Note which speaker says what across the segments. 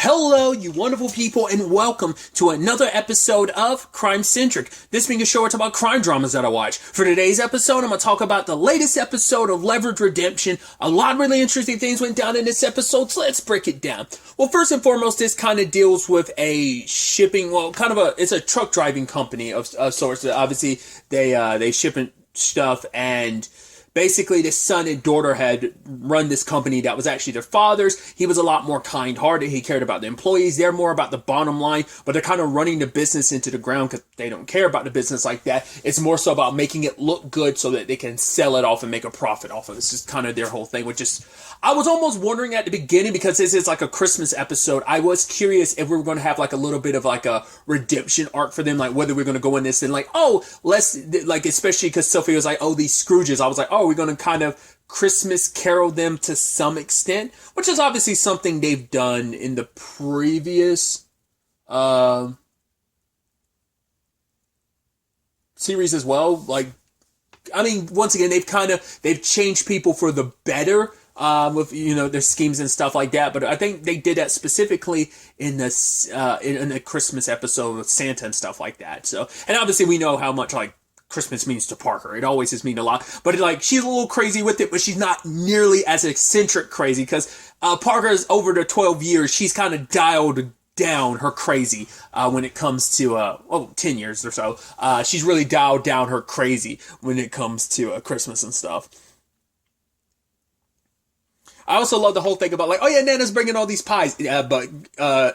Speaker 1: Hello, you wonderful people, and welcome to another episode of Crime Centric. This being a show where I talk about crime dramas that I watch. For today's episode, I'm going to talk about the latest episode of Leverage Redemption. A lot of really interesting things went down in this episode, so let's break it down. Well, first and foremost, this kind of deals with a shipping, it's a truck driving company of sorts. Obviously, they shipping stuff, and basically, the son and daughter had run this company that was actually their father's. He was a lot more kind-hearted. He cared about the employees. They're more about the bottom line, but they're kind of running the business into the ground because they don't care about the business like that. It's more so about making it look good so that they can sell it off and make a profit off of it. It's just kind of their whole thing, which is, I was almost wondering at the beginning, because this is like a Christmas episode, I was curious if we were going to have like a little bit of like a redemption arc for them, like whether we're going to go in this and like, especially because Sophie was like, oh, these Scrooges. I was like, oh, we're going to kind of Christmas carol them to some extent, which is obviously something they've done in the previous series as well. Like, I mean, once again, they've changed people for the better with their schemes and stuff like that. But I think they did that specifically in this in the Christmas episode with Santa and stuff like that. So, and obviously we know how much like Christmas means to Parker. It always has mean a lot. But like, she's a little crazy with it, but she's not nearly as eccentric crazy, because Parker's over the 12 years, she's kind of dialed down her crazy when it comes to 10 years or so. She's really dialed down her crazy when it comes to Christmas and stuff. I also love the whole thing about like, oh yeah, Nana's bringing all these pies, but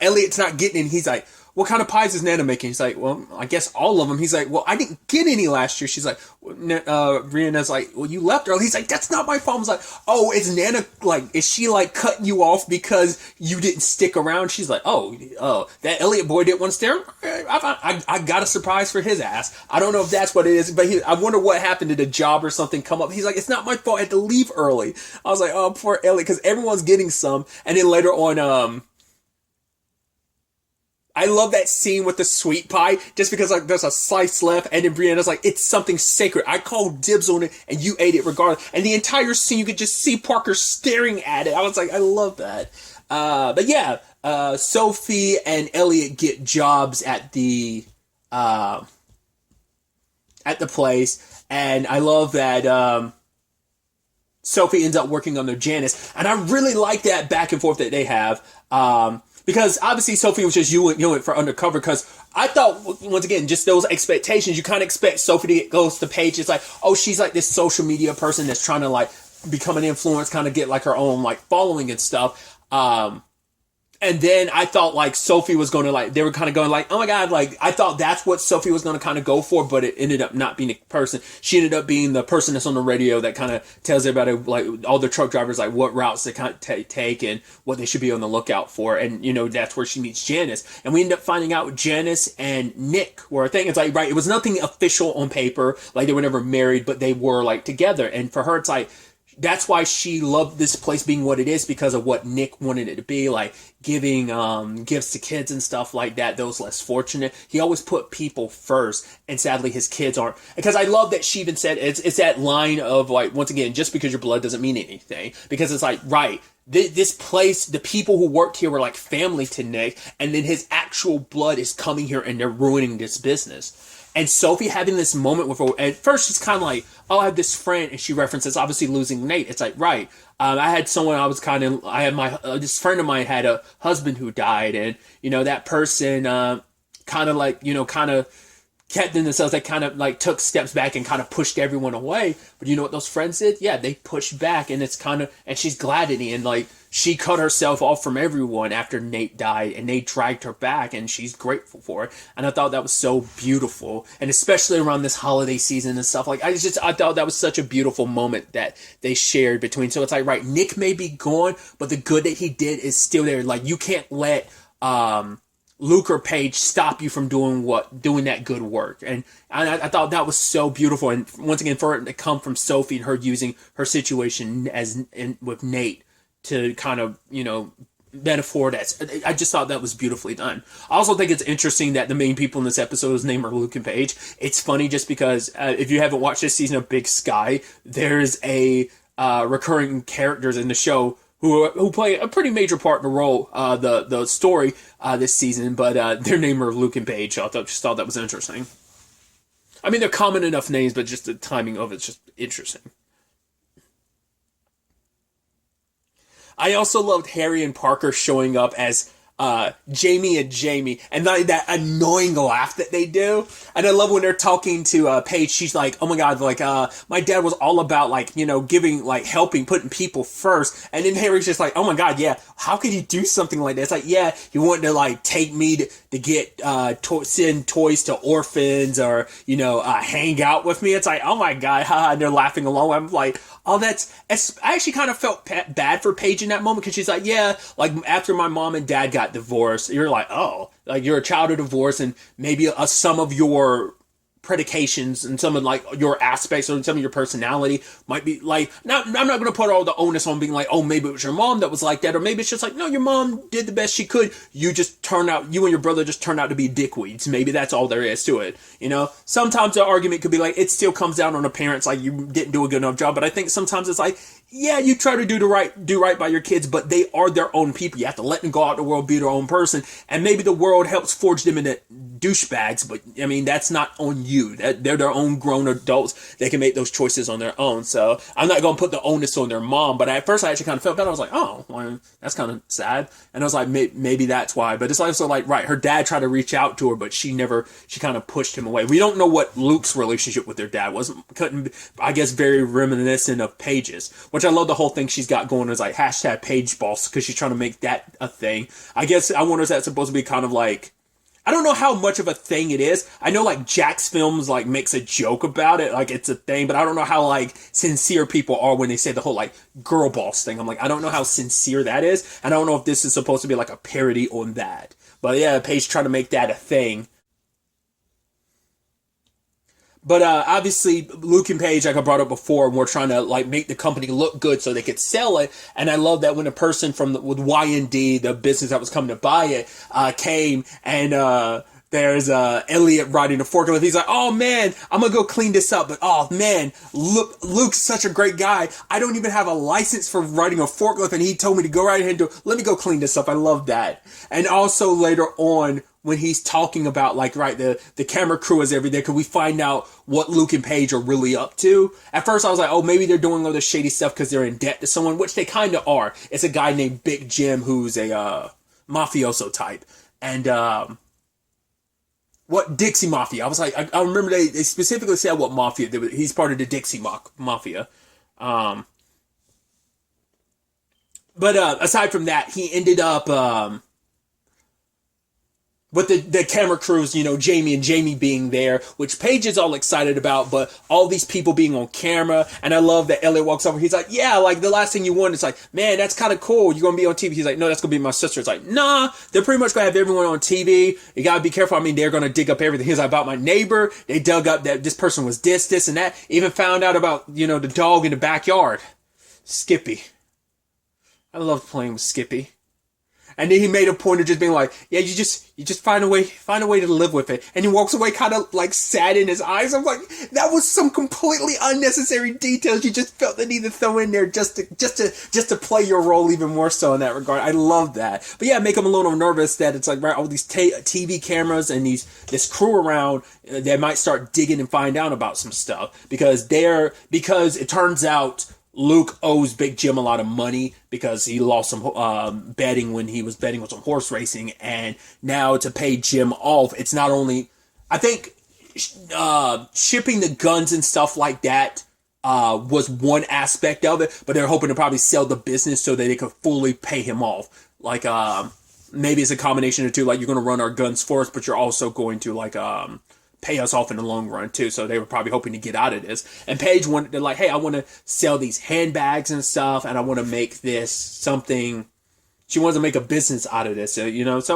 Speaker 1: Elliot's not getting it. He's like, what kind of pies is Nana making? He's like, well, I guess all of them. He's like, well, I didn't get any last year. She's like, Brianna's like, well, you left early. He's like, that's not my fault. I was like, oh, is Nana, like, is she like cutting you off because you didn't stick around? She's like, oh, that Elliot boy didn't want to stay around. I got a surprise for his ass. I don't know if that's what it is, but I wonder what happened. Did a job or something come up? He's like, it's not my fault. I had to leave early. I was like, oh, poor Elliot, because everyone's getting some. And then later on, I love that scene with the sweet pie, just because like there's a slice left, and then Brianna's like, it's something sacred. I called dibs on it, and you ate it regardless. And the entire scene, you could just see Parker staring at it. I was like, I love that. But yeah, Sophie and Elliot get jobs at the place, and I love that Sophie ends up working under Janice, and I really like that back and forth that they have. Because obviously Sophie was just you went for undercover, because I thought, once again, just those expectations, you kind of expect Sophie to go to the page. It's like, oh, she's like this social media person that's trying to like become an influence, kind of get like her own like following and stuff. And then I thought like Sophie was going to like, they were kind of going like, oh my God, like I thought that's what Sophie was going to kind of go for, but it ended up not being a person. She ended up being the person that's on the radio that kind of tells everybody, like all the truck drivers, like what routes they kind of take and what they should be on the lookout for. And, that's where she meets Janice. And we end up finding out Janice and Nick were a thing. It's like, right, it was nothing official on paper. Like they were never married, but they were like together. And for her, it's like, that's why she loved this place being what it is, because of what Nick wanted it to be, like giving gifts to kids and stuff like that, those less fortunate. He always put people first, and sadly his kids aren't. Because I love that she even said, it's that line of like, once again, just because your blood doesn't mean anything. Because it's like, right, this place, the people who worked here were like family to Nick, and then his actual blood is coming here and they're ruining this business. And Sophie having this moment with her, at first she's kind of like, oh, I have this friend, and she references obviously losing Nate. It's like, right, I had someone this friend of mine had a husband who died, and, that person kind of kept in themselves, they kind of like took steps back and kind of pushed everyone away. But you know what those friends did? Yeah, they pushed back, and it's kind of, and she's glad in it, and like, she cut herself off from everyone after Nate died, and they dragged her back, and she's grateful for it. And I thought that was so beautiful, and especially around this holiday season and stuff. Like, I thought that was such a beautiful moment that they shared between. So it's like, right, Nick may be gone, but the good that he did is still there. Like, you can't let Luke or Paige stop you from doing that good work. And I thought that was so beautiful. And once again, for it to come from Sophie and her using her situation with Nate to kind of, metaphor I just thought that was beautifully done. I also think it's interesting that the main people in this episode's name are Luke and Paige. It's funny just because if you haven't watched this season of Big Sky, there's a recurring characters in the show who play a pretty major part in the role, the story this season. But their name are Luke and Paige. So I just thought that was interesting. I mean, they're common enough names, but just the timing of it's just interesting. I also loved Harry and Parker showing up as Jamie and Jamie, and that annoying laugh that they do. And I love when they're talking to Paige. She's like, "Oh my god, like my dad was all about like giving, like helping, putting people first." And then Harry's just like, "Oh my god, yeah, how could you do something like that?" It's like, yeah, you want to like take me to get send toys to orphans or hang out with me. It's like, oh my god, haha, and they're laughing along. I'm like, oh, I actually kind of felt bad for Paige in that moment because she's like, yeah, like after my mom and dad got divorced, you're like, oh, like you're a child of divorce, and maybe some of your predications and some of like your aspects or some of your personality might be like, I'm not going to put all the onus on being like, oh, maybe it was your mom that was like that, or maybe it's just like, no, your mom did the best she could. You and your brother just turned out to be dickweeds. Maybe that's all there is to it. Sometimes the argument could be like, it still comes down on the parents, like you didn't do a good enough job. But I think sometimes it's like, yeah, you try to do right by your kids, but they are their own people. You have to let them go out in the world, be their own person, and maybe the world helps forge them into douchebags. But I mean, that's not on you. They're their own grown adults. They can make those choices on their own. So I'm not going to put the onus on their mom. But at first, I actually kind of felt bad. I was like, oh, well, that's kind of sad. And I was like, maybe that's why. But it's also like, right, her dad tried to reach out to her, but she kind of pushed him away. We don't know what Luke's relationship with their dad was. I guess, very reminiscent of Paige's, which I love the whole thing she's got going is like hashtag Paige Boss because she's trying to make that a thing. I guess I wonder if that's supposed to be kind of like, I don't know how much of a thing it is. I know like Jack's Films like makes a joke about it, like it's a thing, but I don't know how like sincere people are when they say the whole like girl boss thing. I'm like, I don't know how sincere that is. And I don't know if this is supposed to be like a parody on that. But yeah, Paige trying to make that a thing. But obviously, Luke and Paige, like I brought up before, were trying to like make the company look good so they could sell it. And I love that when a person with Y&D, the business that was coming to buy it, came and there's Elliot riding a forklift. He's like, "Oh man, I'm gonna go clean this up." But oh man, Luke's such a great guy. I don't even have a license for riding a forklift, and he told me to go right ahead and let me go clean this up. I love that. And also later on, when he's talking about like, right, the camera crew is every day, because we find out what Luke and Paige are really up to. At first I was like, oh, maybe they're doing all this shady stuff because they're in debt to someone, which they kind of are. It's a guy named Big Jim who's a mafioso type. And what Dixie Mafia. I was like, I remember they specifically said what mafia. He's part of the Dixie Mafia. But aside from that, he ended up with the camera crews, Jamie and Jamie being there, which Paige is all excited about, but all these people being on camera. And I love that Elliot walks over. He's like, yeah, like the last thing you want is like, man, that's kind of cool. You're going to be on TV. He's like, no, that's going to be my sister. It's like, nah, they're pretty much going to have everyone on TV. You got to be careful. I mean, they're going to dig up everything. He's like, about my neighbor. They dug up that this person was this, and that. Even found out about, the dog in the backyard. Skippy. I love playing with Skippy. And then he made a point of just being like, yeah, you just find a way to live with it. And he walks away kind of like sad in his eyes. I'm like, that was some completely unnecessary details you just felt the need to throw in there just to play your role even more so in that regard. I love that. But yeah, make him a little nervous that it's like, right, all these TV cameras and this crew around, they might start digging and find out about some stuff because it turns out Luke owes Big Jim a lot of money because he lost some betting when he was betting with some horse racing, and now to pay Jim off, it's not only, I think, shipping the guns and stuff like that was one aspect of it, but they're hoping to probably sell the business so that they could fully pay him off. Like, maybe it's a combination of two, like you're going to run our guns for us, but you're also going to like pay us off in the long run too. So they were probably hoping to get out of this. And Paige wanted to like, hey, I want to sell these handbags and stuff, and I want to make this something. She wants to make a business out of this, so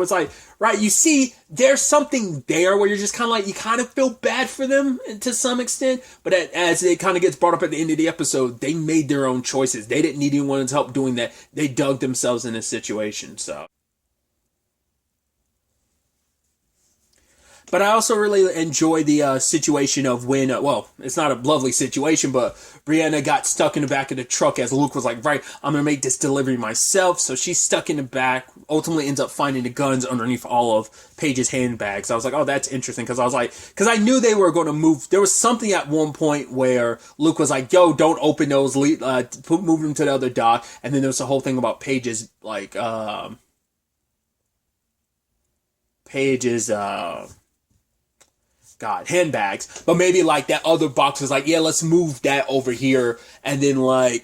Speaker 1: it's like, right, you see, there's something there where you're just kind of like, you kind of feel bad for them to some extent, but as it kind of gets brought up at the end of the episode, they made their own choices. They didn't need anyone's help doing that. They dug themselves in this situation, so. But I also really enjoy the situation of when, well, it's not a lovely situation, but Brianna got stuck in the back of the truck as Luke was like, right, I'm going to make this delivery myself. So she's stuck in the back, ultimately ends up finding the guns underneath all of Paige's handbags. I was like, oh, that's interesting. Because I knew they were going to move. There was something at one point where Luke was like, yo, don't open those, move them to the other dock. And then there was the whole thing about Paige's, handbags, but maybe like that other box was like, yeah, let's move that over here, and then I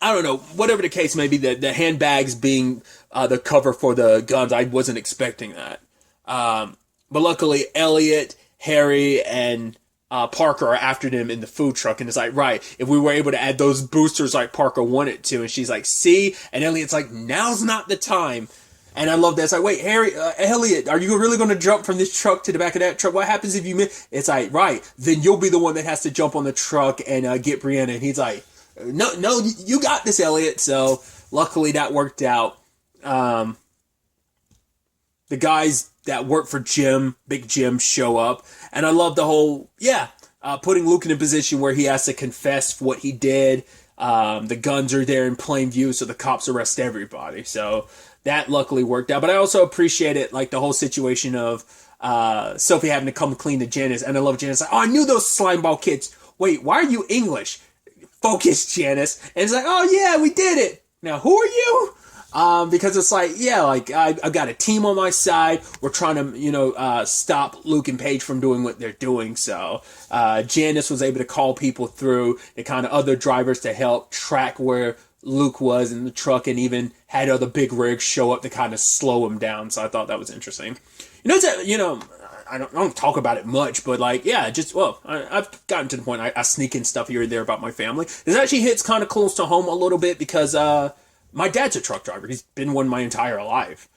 Speaker 1: don't know, whatever the case may be, the handbags being the cover for the guns, I wasn't expecting that. But luckily, Elliot, Harry, and Parker are after them in the food truck, and it's like, right, if we were able to add those boosters like Parker wanted to, and she's like, see, and Elliot's like, now's not the time. And I love that. It's like, wait, Elliot, are you really going to jump from this truck to the back of that truck? What happens if you miss? It's like, right, then you'll be the one that has to jump on the truck and get Brianna. And he's like, no, you got this, Elliot. So luckily that worked out. The guys that work for Big Jim, show up. And I love the whole, putting Luke in a position where he has to confess for what he did. The guns are there in plain view, so the cops arrest everybody. So that luckily worked out. But I also appreciate it, like the whole situation of Sophie having to come clean to Janice. And I love Janice. Like, oh, I knew those slimeball kids. Wait, why are you English? Focus, Janice. And it's like, oh, yeah, we did it. Now, who are you? Because it's like, yeah, like I've got a team on my side. We're trying to, stop Luke and Paige from doing what they're doing. So Janice was able to call people through, the kind of other drivers to help track where Luke was in the truck, and even had other big rigs show up to kind of slow him down. So I thought that was interesting. I don't talk about it much, but I've gotten to the point I sneak in stuff here and there about my family. This actually hits kind of close to home a little bit because my dad's a truck driver. He's been one my entire life.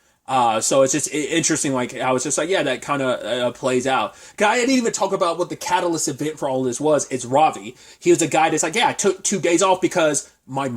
Speaker 1: So it's just interesting, like, how it's just like, yeah, that kind of plays out. I didn't even talk about what the catalyst event for all this was. It's Ravi. He was a guy that's like, yeah, I took 2 days off because my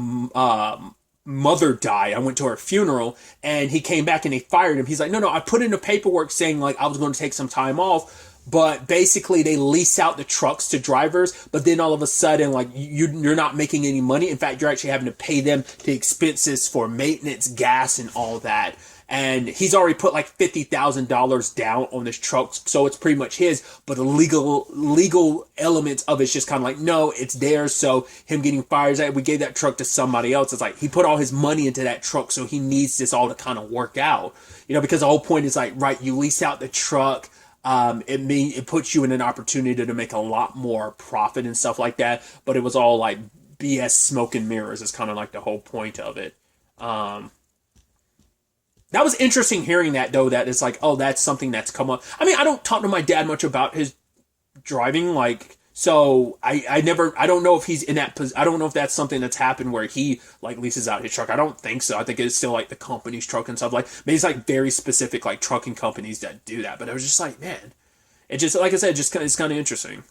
Speaker 1: mother died. I went to her funeral, and he came back and they fired him. He's like, no, I put in the paperwork saying, like, I was going to take some time off, but basically they lease out the trucks to drivers, but then all of a sudden, like, you're not making any money. In fact, you're actually having to pay them the expenses for maintenance, gas, and all that. And he's already put like $50,000 down on this truck, so it's pretty much his. But the legal elements of it's just kind of like, no, it's theirs. So him getting fired, like, we gave that truck to somebody else. It's like he put all his money into that truck, so he needs this all to kind of work out, because the whole point is like, right, you lease out the truck. It puts you in an opportunity to make a lot more profit and stuff like that. But it was all like BS, smoke and mirrors. Is kind of like the whole point of it. That was interesting hearing that, though, that it's like, oh, that's something that's come up. I mean, I don't talk to my dad much about his driving, so I don't know if he's in that position. I don't know if that's something that's happened where he, like, leases out his truck. I don't think so. I think it's still, like, the company's truck and stuff. Like, maybe it's, like, very specific, like, trucking companies that do that. But I was just like, man, it just, like I said, it's kind of interesting.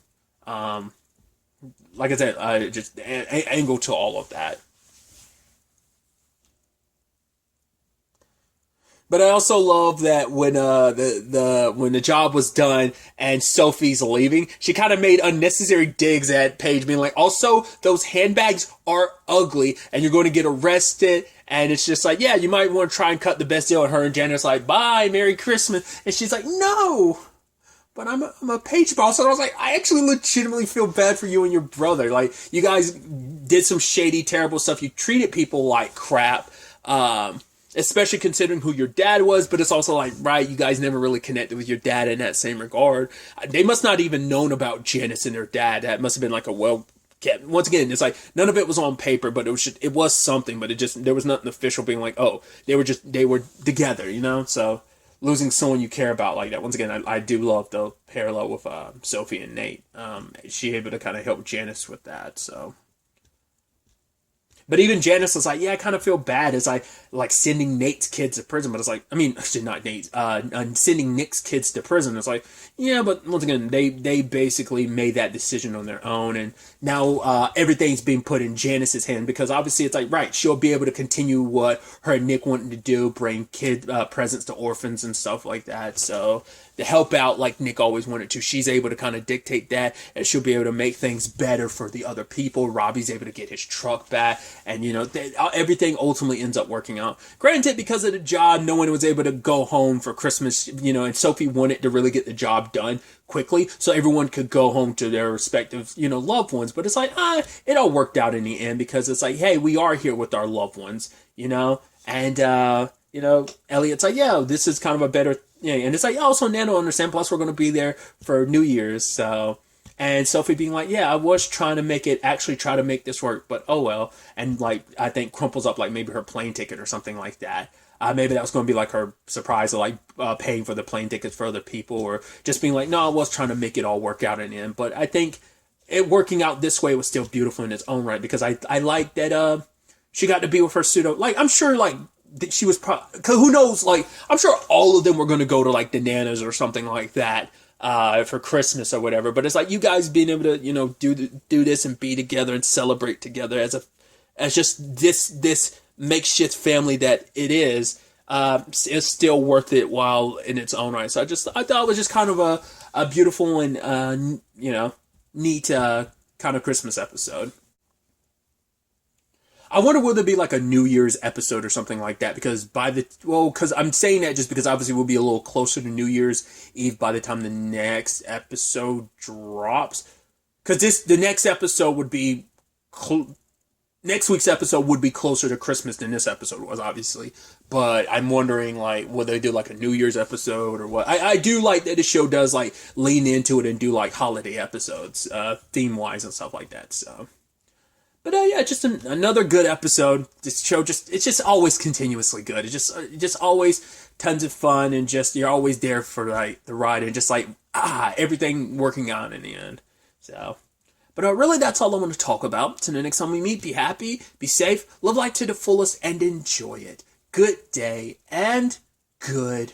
Speaker 1: Like I said, just angle to all of that. But I also love that when when the job was done and Sophie's leaving, she kind of made unnecessary digs at Paige, being like, also, those handbags are ugly and you're going to get arrested. And it's just like, yeah, you might want to try and cut the best deal. And her and Janice like, bye, Merry Christmas. And she's like, no, but I'm a Paige boss. And I was like, I actually legitimately feel bad for you and your brother. Like, you guys did some shady, terrible stuff. You treated people like crap. Especially considering who your dad was, but it's also like, right, you guys never really connected with your dad in that same regard. They must not even known about Janice and her dad. That must have been like a once again, it's like, none of it was on paper, but it was something, but there was nothing official being like, oh, they were together, so losing someone you care about like that. Once again, I do love the parallel with Sophie and Nate. She able to kind of help Janice with that, so. But even Janice was like, yeah, I kind of feel bad as I like sending Nate's kids to prison. But it's like, I mean, actually not Nate's, sending Nick's kids to prison. It's like, yeah, but once again, they basically made that decision on their own. And now everything's being put in Janice's hand because obviously it's like, right, she'll be able to continue what her and Nick wanted to do, bring kid presents to orphans and stuff like that. So to help out like Nick always wanted to, she's able to kind of dictate that, and she'll be able to make things better for the other people. Robbie's able to get his truck back, and everything ultimately ends up working out. Granted, because of the job, no one was able to go home for Christmas, and Sophie wanted to really get the job done quickly so everyone could go home to their respective loved ones. But it's like it all worked out in the end because it's like, hey, we are here with our loved ones, and Elliot's like, yeah, this is kind of a better. Yeah, and it's like, oh, so Nana will understand. Plus, we're going to be there for New Year's. So, and Sophie being like, yeah, I was trying to try to make this work, but oh well. And like, I think crumples up like maybe her plane ticket or something like that. Maybe that was going to be like her surprise of like paying for the plane tickets for other people, or just being like, no, I was trying to make it all work out in the end. But I think it working out this way was still beautiful in its own right because I like that she got to be with her pseudo. Like, I'm sure like. She was probably, cause who knows, like, I'm sure all of them were going to go to, like, the Nanas or something like that, for Christmas or whatever, but it's like, you guys being able to, do this and be together and celebrate together as just this makeshift family that it is still worth it while in its own right. So I thought it was just kind of a beautiful and, neat, kind of Christmas episode. I wonder will there be like a New Year's episode or something like that because because I'm saying that just because obviously we'll be a little closer to New Year's Eve by the time the next episode drops. Because the next episode would be next week's episode would be closer to Christmas than this episode was, obviously. But I'm wondering, like, will they do like a New Year's episode or what? I do like that the show does like lean into it and do like holiday episodes, theme wise and stuff like that. So. But yeah, just another good episode. This show it's just always continuously good. It's just always tons of fun and just you're always there for like the ride and just like everything working out in the end. So, but really that's all I want to talk about. Till the next time we meet, be happy, be safe, live life to the fullest, and enjoy it. Good day and good